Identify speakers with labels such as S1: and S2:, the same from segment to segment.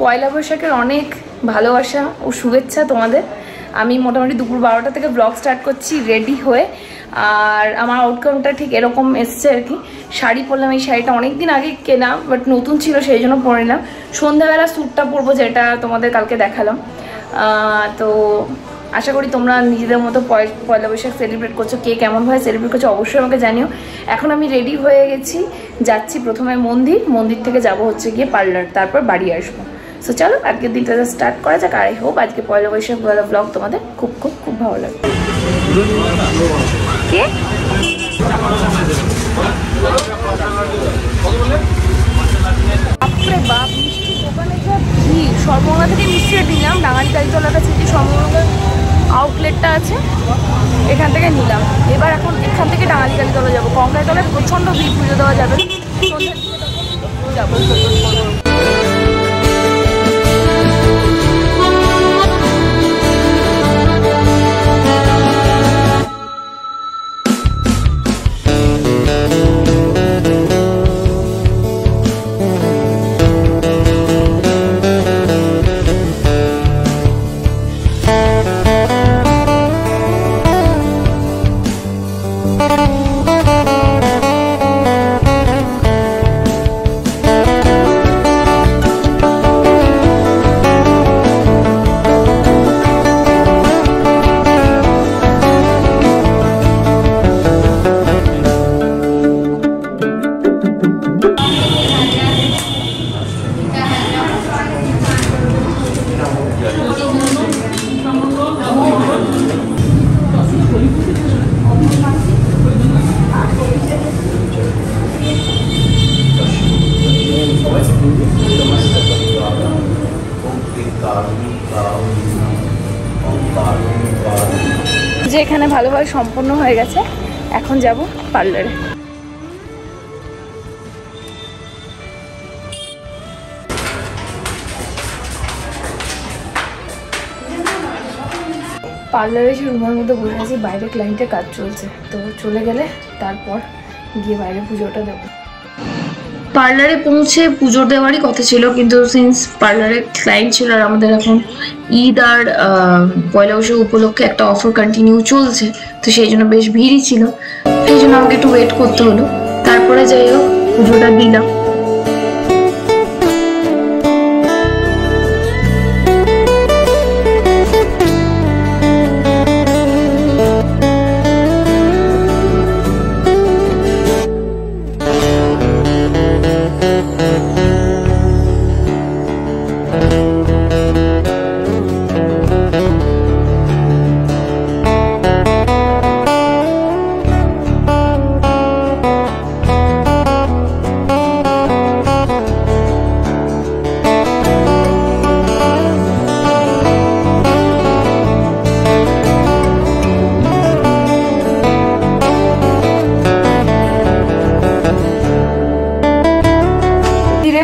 S1: পয়লা বৈশাখের অনেক ভালোবাসা ও শুভেচ্ছা তোমাদের। আমি মোটামুটি দুপুর 12টা থেকে ব্লগ স্টার্ট করছি রেডি হয়ে। আর আমার আউটকামটা ঠিক এরকম এসছে আর কি। শাড়ি পরলাম, এই শাড়িটা অনেক দিন আগে কেনা, বাট নতুন ছিল সেই জন্য পরে নিলাম। সন্ধ্যাবেলা স্যুটটা পরবো যেটা তোমাদের কালকে দেখালাম। তো আশা করি তোমরা নিজেদের মতো পয়লা বৈশাখ সেলিব্রেট করছো। কে কেমনভাবে সেলিব্রেট করছো অবশ্যই আমাকে জানিও। এখন আমি রেডি হয়ে গেছি, যাচ্ছি প্রথমে মন্দির থেকে যাব হচ্ছে গিয়ে পার্লার, তারপর বাড়ি আসবো। সো চলো আজকের দিনটা স্টার্ট করা যাক। আর আই হোপ আজকে পয়লা বৈশাখ ব্লগ তোমাদের খুব খুব খুব ভালো লাগবে। কে বাপ মিষ্টি দোকানে যা ভিড়। সর্বমঙ্গলা থেকে মিষ্টিটা নিলাম, ডাঙালি কালীতলার কাছে যে সর্বমঙ্গলার আউটলেটটা আছে এখান থেকে নিলাম। এবার এখন এখান থেকে ডাঙালি কালীতলা যাবো। কঙ্কালীতলায় প্রচণ্ড ভিড়, পুজো দেওয়া যাবে সন্ধ্যার দিকে, তখন যাবো। যে এখানে ভালোভাবে সম্পন্ন হয়ে গেছে, এখন যাব পার্লারে। পার্লারে এসে রুমের মধ্যে বসে আছি, বাইরে ক্লায়েন্টের কাজ চলছে, তো চলে গেলে তারপর গিয়ে বাইরে পুজোটা দেবো। পার্লারে পৌঁছে পুজো দেওয়ারই কথা ছিল, কিন্তু সিন্স পার্লারে ক্লায়েন্ট ছিল আর আমাদের এখন ঈদ আর পয়লা বৈশাখ উপলক্ষে একটা অফার কন্টিনিউ চলছে, তো সেই জন্য বেশ ভিড়ই ছিল। সেই জন্য আমাকে একটু ওয়েট করতে হলো। তারপরে যাই হোক পুজোটা দিলাম।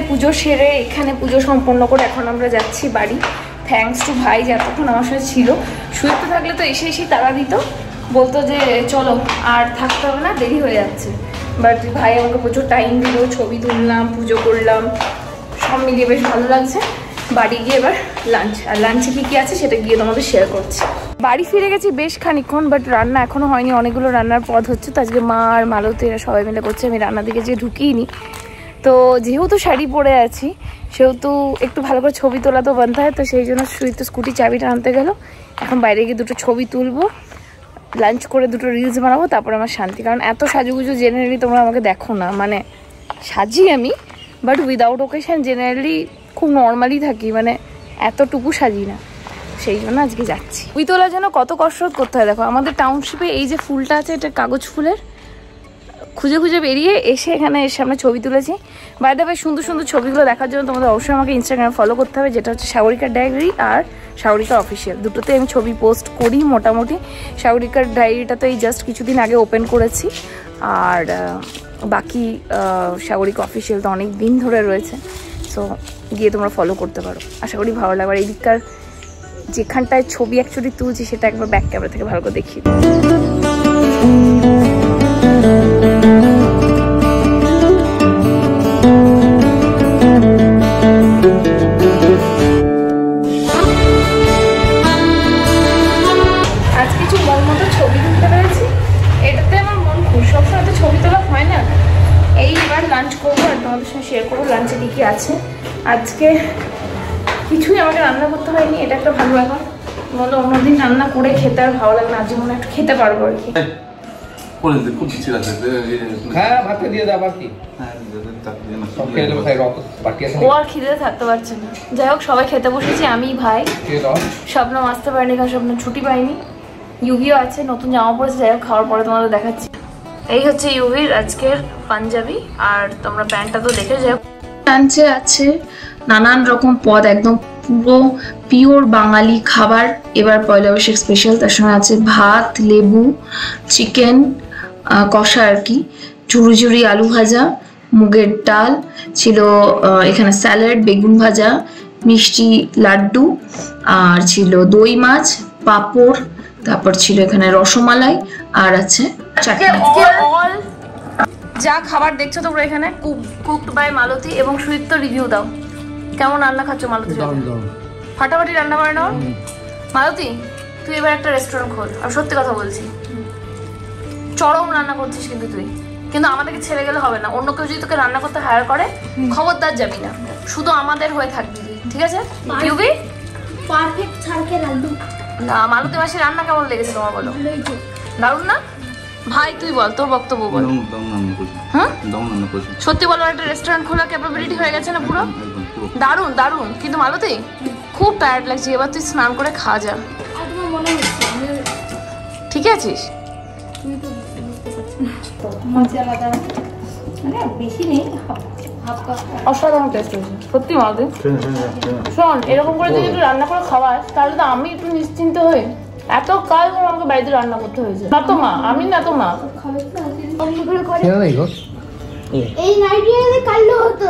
S1: পুজো সেরে এখানে পুজো সম্পন্ন করে এখন আমরা যাচ্ছি বাড়ি। থ্যাঙ্কস টু ভাই যে এতক্ষণ আমার সাথে ছিল। সুইফট থাকলে তো এসে তাড়া দিত, বলতো যে চলো আর থাকতে হবে না, দেরি হয়ে যাচ্ছে। বাট ভাই আমাকে প্রচুর টাইম দিল, ছবি তুললাম, পুজো করলাম, সব মিলিয়ে বেশ ভালো লাগছে। বাড়ি গিয়ে এবার লাঞ্চ, আর লাঞ্চে কী আছে সেটা গিয়ে তোমাদের শেয়ার করছি। বাড়ি ফিরে গেছি বেশ খানিকক্ষণ, বাট রান্না এখনও হয়নি। অনেকগুলো রান্নার পদ হচ্ছে, তো আজকে মা আর মালতী এরা সবাই মিলে করছে, আমি রান্নার দিকে যে ঢুকিয়ে তো যেহেতু শাড়ি পরে আছি সেহেতু একটু ভালো করে ছবি তোলা তো বানতে হয়, তো সেই জন্য সুইফট স্কুটি চাবিটা আনতে গেল। এখন বাইরে গিয়ে দুটো ছবি তুলবো, লাঞ্চ করে দুটো রিলস বানাবো, তারপর আমার শান্তি। কারণ এত সাজুগুজু জেনারেলি তোমরা আমাকে দেখো না, মানে সাজি আমি, বাট উইদাউট ওকেশন জেনারেলি খুব নর্মালি থাকি, মানে এতটুকু সাজি না। সেই জন্য আজকে যাচ্ছি। ছবি তোলার জন্য কত কসরত করতে হয় দেখো। আমাদের টাউনশিপে এই যে ফুলটা আছে, এটা কাগজ ফুলের, খুঁজে খুঁজে বেরিয়ে এসে এখানে এর সামনে ছবি তুলেছি। বাইরে বেশ সুন্দর সুন্দর ছবিগুলো দেখার জন্য তোমাদের অবশ্যই আমাকে ইনস্টাগ্রামে ফলো করতে হবে, যেটা হচ্ছে সাগরিকার ডায়েরি আর সাগরিকা অফিসিয়াল। দুটোতে আমি ছবি পোস্ট করি মোটামুটি। সাগরিকার ডায়েরিটা তো এই জাস্ট কিছুদিন আগে ওপেন করেছি, আর বাকি সাগরিকা অফিসিয়াল তো অনেক দিন ধরে রয়েছে। সো গিয়ে তোমরা ফলো করতে পারো, আশা করি ভালো লাগবে। আর এদিককার যেখানটায় ছবি অ্যাকচুয়ালি তুলছি সেটা একবার ব্যাক ক্যামেরা থেকে ভালো করে দেখিয়ে দিই। আছে। আজকে কিছুই আমাকে রান্না করতে হয়নি, এটা একটা ভালো ব্যাপার। বলো অন্যদিন রান্না করে খেতে আর ভালো লাগে না, আজ মনে একটু খেতে পারবো আর কি।
S2: হ্যাঁ ভাতে দিয়ে দাও আবার কি
S1: ও আর খিদে থাকতে পারছে না। যাই হোক সবাই খেতে বসেছি, আমি ভাই, স্বপ্নম আসতে পারিনি কারণ স্বপ্ন ছুটি পাইনি, ইউভিও আছে নতুন জামা পড়েছে। যাই হোক খাওয়ার পরে তোমাদের দেখাচ্ছি। এই হচ্ছে ইউভির আজকের পাঞ্জাবি, আর তোমরা প্যান্টটা তো দেখে যাও। লাঞ্চে আছে নানান রকম পদ, একদম পুরো পিওর বাঙালি খাবার, এবার পয়লা বৈশাখ স্পেশাল। তার সঙ্গে আছে ভাত, লেবু, চিকেন কষা আর কি, ঝুড়ি ঝুড়ি আলু ভাজা, মুগের ডাল ছিল, এখানে স্যালাড, বেগুন ভাজা, মিষ্টি লাড্ডু, আর ছিল দই মাছ, পাঁপড়, তারপর ছিল এখানে রসমালাই, আর আছে অল যা খাবার দেখছো তোমরা এখানে কুকড বাই মালতী এবং সুদীপ্ত। রিভিউ দাও, কেমন রান্না খাচ্ছ মালতী? ফাটাফাটি রান্না করে নাও। মালতী তুই এবার একটা রেস্টুরেন্ট খোল, আর সত্যি কথা বলছি চরম রান্না করছিস কিন্তু তুই, কিন্তু আমাদেরকে ছেড়ে গেলে হবে না। অন্য কেউ যদি তোকে রান্না করতে হায়ার করে খবরদার যাবি না, শুধু আমাদের হয়ে থাকবি তুই, ঠিক আছে? ইউবি
S3: পারফেক্ট ছাড়কে রান্না
S1: না। মালতী মাসি রান্না কেমন লেগেছে তোমার বলো? দারুণ না? ভাই তুই বল, তোর বক্তব্য বল। হ্যাঁ সত্যি বলো, একটা রেস্টুরেন্ট খোলার ক্যাপাবিলিটি হয়ে গেছে না পুরো? দারুণ দারুণ। কিন্তু মালতী খুব টায়ার্ড লাগছে, এবার তুই স্নান করে খা যা, ঠিক আছিস? অসাধারণ টেস্ট হয়েছে সত্যি মালতী। শোন এরকম করে যদি একটু রান্না করে খাওয়াস তাহলে তো আমি একটু নিশ্চিন্ত হই। এত কাল ধরে আমাকে বাড়িতে রান্না করতে হয়েছে, না তো মা, আমি না তো মা।
S3: এই নাইটিতে কালো হতো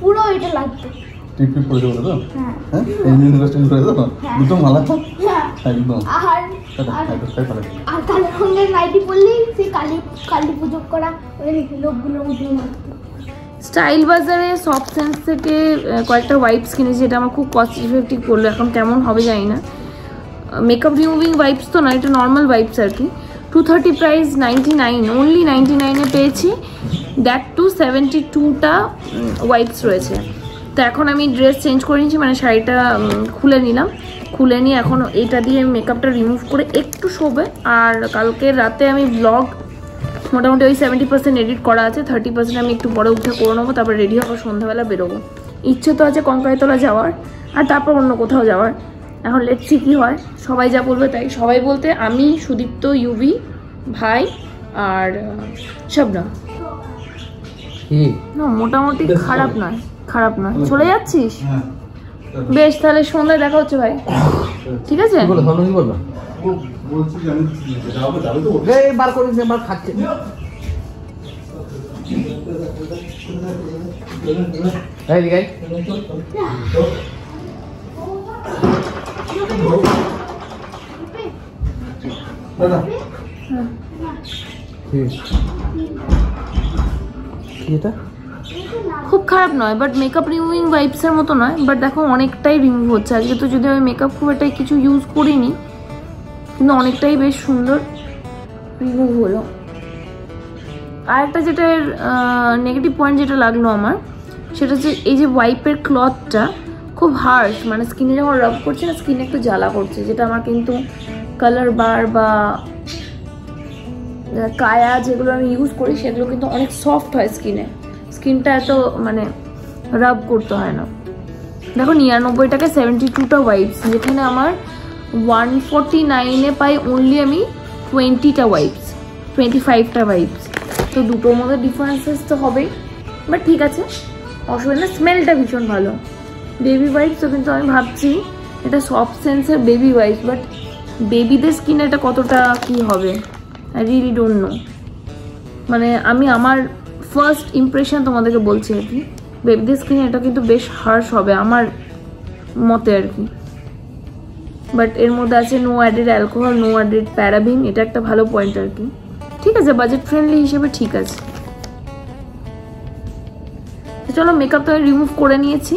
S3: পুরো এটা লাগতো
S4: টিপি পড়ে দেবো তো। হ্যাঁ এই ইনভেস্টমেন্ট করে দাও দুটো মালা একদম।
S3: আর কালো রঙের নাইটি পরলেই সেই কালী পুজো করা ওই লোকগুলোর মধ্যে মারতো।
S1: স্টাইল বাজারে সফট সেন্স থেকে কয়েকটা ওয়াইপস কিনেছি, যেটা আমার খুব কস্ট ইফেক্টিভ পড়লো। এখন কেমন হবে জানি না। মেকআপ রিমুভিং ওয়াইপস তো না, এটা নর্মাল ওয়াইপস আর কি। 230 প্রাইস, 99 অনলি 99-এ পেয়েছি। দ্যাট টু 72টা ওয়াইপস রয়েছে। তো এখন আমি ড্রেস চেঞ্জ করে নিয়েছি, মানে শাড়িটা খুলে নিলাম, খুলে নিয়ে এখন এটা দিয়ে মেকআপটা রিমুভ করে একটু শোবে। আর কালকে রাতে আমি ব্লগ মোটামুটি ওই 70% এডিট করা আছে, 30% আমি একটু পরে উঠে করে নেবো, তারপর রেডি হবো, সন্ধ্যাবেলা বেরোবো। ইচ্ছে তো আছে কঙ্কাইতলা যাওয়ার, আর তারপর অন্য কোথাও যাওয়ার। এখন লেটসি কী হয়, সবাই যা বলবে তাই। সবাই বলতে আমি, সুদীপ্ত, ইউভি, ভাই আর শবনম। না মোটামুটি খারাপ নয়, খারাপ নয়। চলে যাচ্ছিস? বেশ, তাহলে সন্ধ্যায় দেখা হচ্ছে ভাই, ঠিক আছে? খুব খারাপ নয়, বাট মেকআপ রিমুভিং ওয়াইপসের মতো নয়, বাট দেখো অনেকটাই রিমুভ হচ্ছে। আজকে তো যদি আমি মেকআপ খুব একটা কিছু ইউজ করিনি, কিন্তু অনেকটাই বেশ সুন্দর রিমুভ হলো। আর একটা যেটা নেগেটিভ পয়েন্ট যেটা লাগলো আমার, সেটা হচ্ছে এই যে ওয়াইপের ক্লথটা খুব হার্শ, মানে স্কিনে যখন রাব করছে না স্কিনে একটু জ্বালা করছে, যেটা আমার কিন্তু কালার বার বা কায়া যেগুলো আমি ইউজ করি সেগুলো কিন্তু অনেক সফট হয় স্কিনে, স্কিনটা এত মানে রাব করতে হয় না। দেখো 99 টাকায় 72টা ওয়াইপস, যেখানে আমার 149-এ পাই অনলি আমি 20টা ওয়াইপস, 25টা ওয়াইপস। তো দুটোর মধ্যে ডিফারেন্সেস তো হবেই, বাট ঠিক আছে, অসুবিধা না। স্মেলটা ভীষণ ভালো, বেবি ওয়াইপসও, কিন্তু আমি ভাবছি এটা সফট সেন্সের বেবি ওয়াইপস, বাট বেবিদের স্কিনে এটা কতটা কি হবে আই রিয়েলি ডোন্ট নো। মানে আমি আমার ফার্স্ট ইমপ্রেশন তোমাদেরকে বলছি আর কি, বেবিদের স্কিনে এটা কিন্তু বেশ হার্শ হবে আমার মতে আর কি। বাট এর মধ্যে আছে no added alcohol, no added paraben, এটা একটা ভালো পয়েন্ট আর কি। ঠিক আছে, বাজেট ফ্রেন্ডলি হিসেবে ঠিক আছে। চলো মেকআপ তো আমি রিমুভ করে নিয়েছি,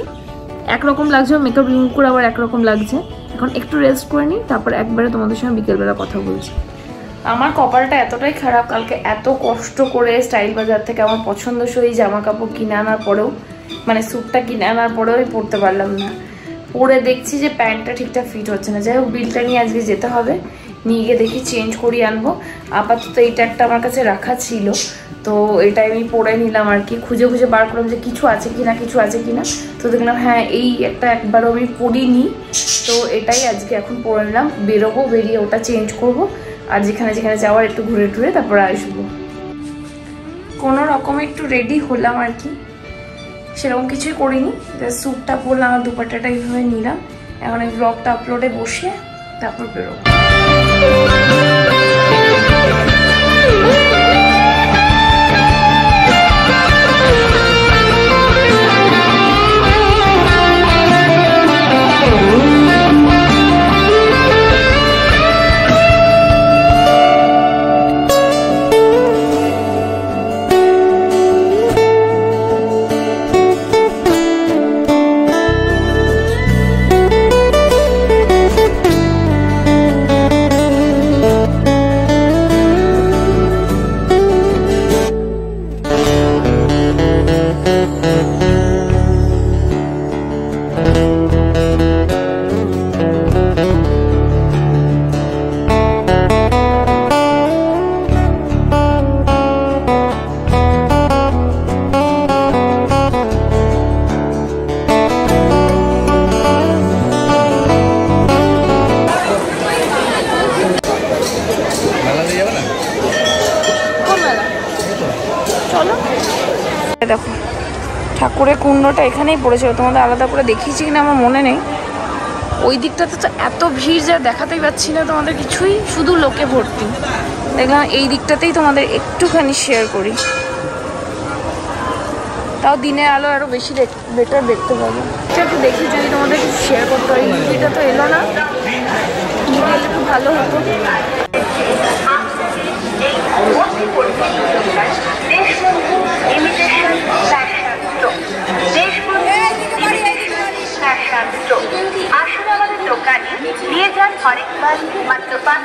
S1: একরকম লাগছে মেকআপ রিমুভ করে আবার একরকম লাগছে। এখন একটু রেস্ট করে নিই, তারপর একবারে তোমাদের সঙ্গে বিকেলবেলা কথা বলছি। আমার কপালটা এতটাই খারাপ, কালকে এত কষ্ট করে স্টাইল বাজার থেকে আমার পছন্দসই জামা কাপড় কিনে আনার পরেও মানে স্যুটটা কিনে আনার পরেও পরতে পারলাম না। পরে দেখছি যে প্যান্টটা ঠিকঠাক ফিট হচ্ছে না। যাই হোক বিলটা নিয়ে আজকে যেতে হবে, নিয়ে গিয়ে দেখি চেঞ্জ করিয়ে আনবো। আপাতত এইটা একটা আমার কাছে রাখা ছিল, তো এটাই আমি পরে নিলাম আর কি। খুঁজে খুঁজে বার করলাম যে কিছু আছে কিনা, কিছু আছে কিনা। তো দেখলাম হ্যাঁ এই একটা একবারও আমি পরিনি, তো এটাই আজকে এখন পরে নিলাম। বেরোবো, বেরিয়ে ওটা চেঞ্জ করব, আর যেখানে যেখানে যাওয়ার একটু ঘুরে টুরে তারপরে আসবো। কোনো রকমে একটু রেডি হলাম আর কি, সেরকম কিছুই করিনি। স্যুটটা পরলাম আর দুপাট্টাটা এইভাবে নিলাম। এখন এই ব্লগটা আপলোডে বসে তারপর বেরোবো। দেখো ঠাকুরের কুণ্ডটা এখানেই পড়েছিল, তোমাদের আলাদা করে দেখিয়েছি কিনা আমার মনে নেই। ওই দিকটাতে তো এত ভিড় যা দেখাতেই পাচ্ছি না তোমাদের কিছুই, শুধু লোকে ভর্তি। দেখলাম এই দিকটাতেই তোমাদের একটুখানি শেয়ার করি, তাও দিনের আলো আরো বেশি বেটার দেখতে পাবো। এটা একটু দেখি যদি তোমাদের কিছু শেয়ার করতে পারি। মুভিটা তো এলো না, মুভি এলে খুব ভালো হতো।
S5: আসলে আমাদের দোকানে নিয়ে যান অনেকবার মাত্র 5।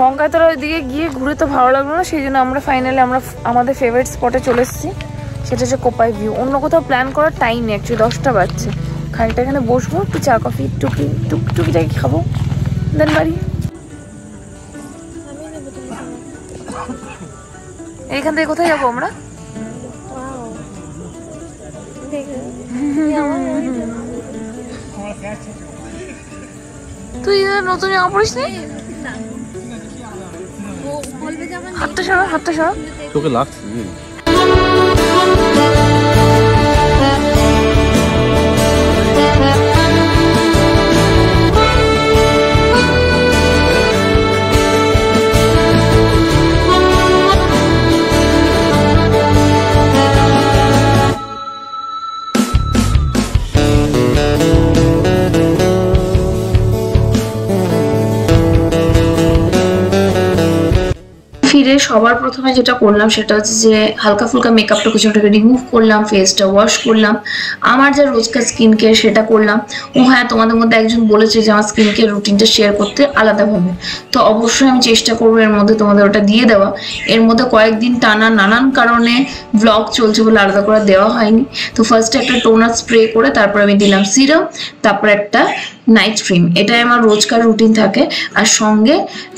S1: কঙ্কাতলা ওইদিকে গিয়ে ঘুরে তো ভালো লাগলো না, সেই জন্য আমরা ফাইনালি আমাদের ফেভারিট স্পটে চলে এসেছি, সেটা হচ্ছে কোপাই ভিউ। অন্য কোথাও প্ল্যান করার টাইম নেই, অ্যাকচুয়ালি 10টা বাজছে। খানিকটা এখানে বসবো, একটু চা কফি টুকিটাকি খাবো, দেন বাড়ি। এইখান থেকে কোথায় যাবো আমরা? তুই নতুন জামা পড়িস নি? হাতটা সরা
S4: তোকে লাগছে।
S1: ফিরে সবার প্রথমে যেটা করলাম সেটা হচ্ছে যে হালকা ফুলকা মেকআপটা কিছুটাকে রিমুভ করলাম, ফেসটা ওয়াশ করলাম, আমার যা রোজকার স্কিন কেয়ার সেটা করলাম। ও হ্যাঁ, তোমাদের মধ্যে একজন বলেছে যে আমার স্কিন কেয়ার রুটিনটা শেয়ার করতে আলাদাভাবে, তো অবশ্যই আমি চেষ্টা করবো এর মধ্যে তোমাদের ওটা দিয়ে দেওয়া। এর মধ্যে কয়েকদিন টানা নানান কারণে ব্লগ চলছে বলে আলাদা করে দেওয়া হয়নি। তো ফার্স্টে একটা টোনার স্প্রে করে তারপর আমি দিলাম সিরাম, তারপর একটা নাইট ক্রিম। এটাই আমার রোজকার রুটিন থাকে। আর সঙ্গে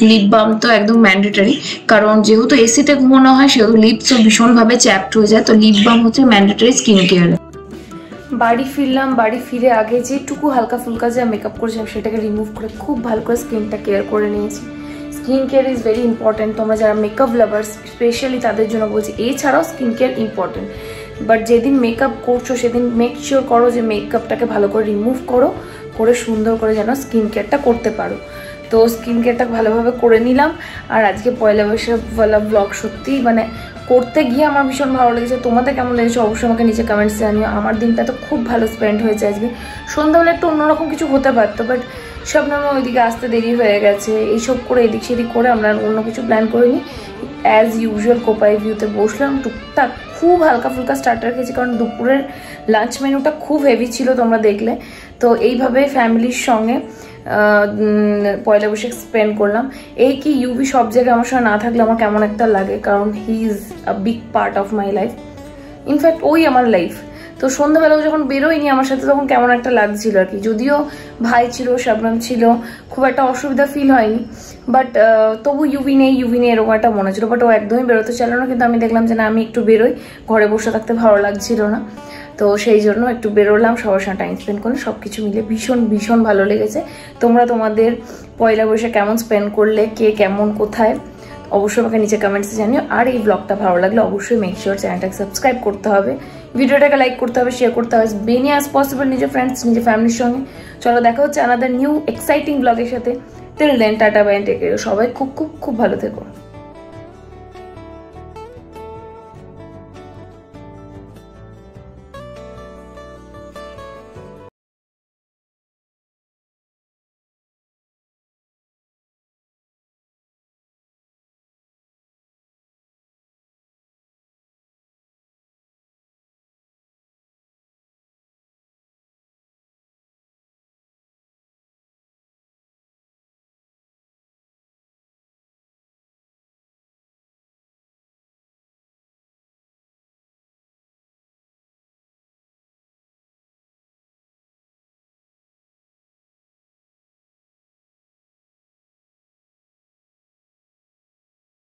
S1: লিপ বাম তো একদম ম্যান্ডেটারি, কারণ যেহেতু এসিতে ঘুমানো হয় সেহেতু লিপসও ভীষণভাবে চ্যাপড হয়ে যায়, তো লিপ বাম হচ্ছে ম্যান্ডেটারি স্কিন কেয়ার। বাড়ি ফিরলাম, বাড়ি ফিরে আগে যেটুকু হালকা ফুলকা যা মেকআপ করেছিলাম সেটাকে রিমুভ করে খুব ভালো করে স্কিনটা কেয়ার করে নিয়েছি। Skin care is very important. তোমরা যারা মেকআপ লাভার্স স্পেশালি তাদের জন্য বলছি, এছাড়াও স্কিন কেয়ার ইম্পর্টেন্ট। বাট যেদিন মেকআপ করছো সেদিন মেক শিওর করো যে মেকআপটাকে ভালো করে রিমুভ করে সুন্দর করে যেন স্কিন কেয়ারটা করতে পারো। তো স্কিন কেয়ারটা ভালোভাবে করে নিলাম। আর আজকে পয়লা বৈশাখওয়ালা ব্লগ সত্যিই মানে করতে গিয়ে আমার ভীষণ ভালো লেগেছে। তোমাদের কেমন লেগেছে অবশ্যই আমাকে নিচে কমেন্টস জানিও। আমার দিনটা তো খুব ভালো স্পেন্ড হয়েছে আজকে। সন্ধ্যাবেলা একটু অন্যরকম কিছু হতে পারতো, বাট শবনম ওইদিকে আসতে দেরি হয়ে গেছে, এইসব করে এদিক সেদিক করে আমরা অন্য কিছু প্ল্যান করিনি। অ্যাজ ইউজুয়াল কোপাই ভিউতে বসলাম, টুকটাক খুব হালকা ফুলকা স্টার্টার খেয়েছি, কারণ দুপুরের লাঞ্চ মেনুটা খুব হেভি ছিল তোমরা দেখলে। তো এইভাবে ফ্যামিলির সঙ্গে পয়লা বৈশাখ স্পেন্ড করলাম। এই কি ইউভি সব জায়গায় আমার সঙ্গে না থাকলে আমার কেমন একটা লাগে, কারণ he is a big part of my life, in fact ওই আমার লাইফ। তো সন্ধ্যাবেলাও যখন বেরোয়নি আমার সাথে তখন কেমন একটা লাগছিল আর কি। যদিও ভাই ছিল, শবনম ছিল, খুব একটা অসুবিধা ফিল হয়নি, বাট তবু ইউভি নেই এরকম একটা মনে ছিল। বাট ও একদমই বেরোতে চাইল না, কিন্তু আমি দেখলাম যে না আমি একটু বেরোই, ঘরে বসে থাকতে ভালো লাগছিল না, তো সেই জন্য একটু বেরোলাম, সবার সঙ্গে টাইম স্পেন্ড করলে। সব কিছু মিলে ভীষণ ভালো লেগেছে। তোমরা তোমাদের পয়লা বৈশাখ কেমন স্পেন্ড করলে, কে কেমন কোথায়, অবশ্যই আমাকে নিচে কমেন্টসে জানিও। আর এই ব্লগটা ভালো লাগলে অবশ্যই মেক শিওর চ্যানেলটাকে সাবস্ক্রাইব করতে হবে, ভিডিওটাকে লাইক করতে হবে, শেয়ার করতে হবে বেনি অ্যাজ পসিবল নিজের ফ্রেন্ডস, নিজের ফ্যামিলির সঙ্গে। চলো দেখা হচ্ছে আনাদার নিউ এক্সাইটিং ব্লগের সাথে। Till then tata bye, take care. সবাই খুব ভালো থেকো।